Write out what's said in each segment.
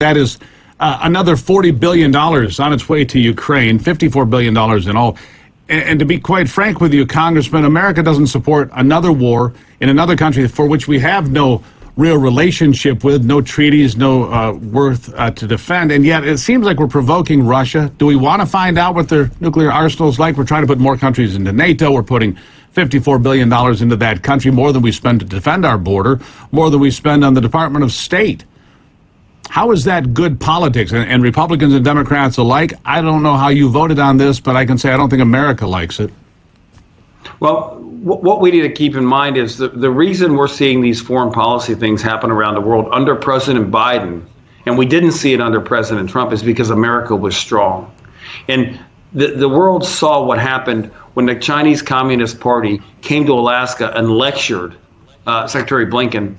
That is another $40 billion on its way to Ukraine, $54 billion in all. And to be quite frank with you, Congressman, America doesn't support another war in another country for which we have no real relationship with, no treaties, no worth to defend. And yet it seems like we're provoking Russia. Do we want to find out what their nuclear arsenal is like? We're trying to put more countries into NATO. We're putting $54 billion into that country, more than we spend to defend our border, more than we spend on the Department of State. How is that good politics? And Republicans and Democrats alike, I don't know how you voted on this, but I can say I don't think America likes it. Well, what we need to keep in mind is the reason we're seeing these foreign policy things happen around the world under President Biden, and we didn't see it under President Trump, is because America was strong. And the world saw what happened when the Chinese Communist Party came to Alaska and lectured Secretary Blinken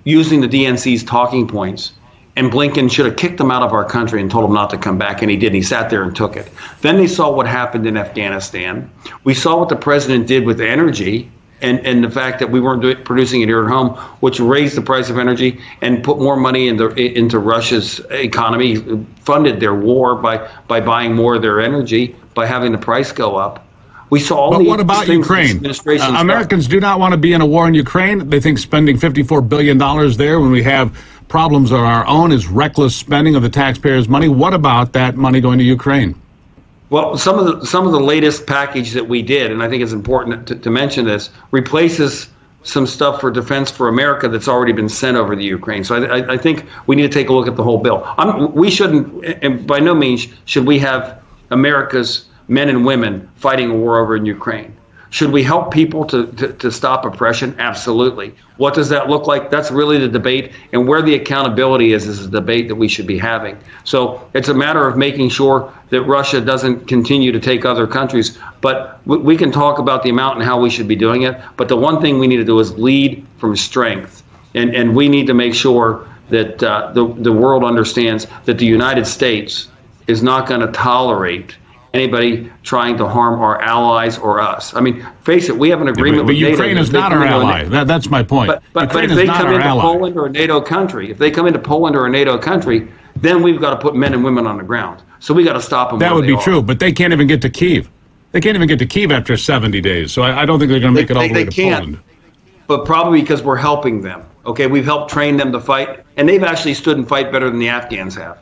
using the DNC's talking points. And Blinken should have kicked them out of our country and told them not to come back, and he did. He sat there and took it. Then they saw what happened in Afghanistan. We saw what the president did with energy and the fact that we weren't producing it here at home, which raised the price of energy and put more money into Russia's economy, funded their war by buying more of their energy, by having the price go up. We saw all but what about Ukraine? Americans do not want to be in a war in Ukraine. They think spending $54 billion there when we have problems of our own is reckless spending of the taxpayers' money. What about that money going to Ukraine? Well, some of the latest package that we did, and I think it's important to mention this, replaces some stuff for Defense for America that's already been sent over to Ukraine. So I think we need to take a look at the whole bill. We shouldn't, and by no means should we have America's men and women fighting a war over in Ukraine. Should we help people to stop oppression? Absolutely. What does that look like? That's really the debate, and where the accountability is a debate that we should be having. So it's a matter of making sure that Russia doesn't continue to take other countries. But we can talk about the amount and how we should be doing it. But the one thing we need to do is lead from strength. And we need to make sure that the world understands that the United States is not going to tolerate anybody trying to harm our allies or us. I mean, face it, we have an agreement with NATO. But Ukraine is not our ally. That's my point. But if they come into Poland or a NATO country, then we've got to put men and women on the ground. So we got to stop them. That would be true, but they can't even get to Kyiv. They can't even get to Kyiv after 70 days. So I don't think they're going to make it all the way to Poland. But probably because we're helping them. Okay, we've helped train them to fight, and they've actually stood and fight better than the Afghans have.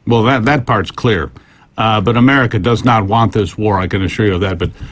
Well, that part's clear. But America does not want this war, I can assure you of that. But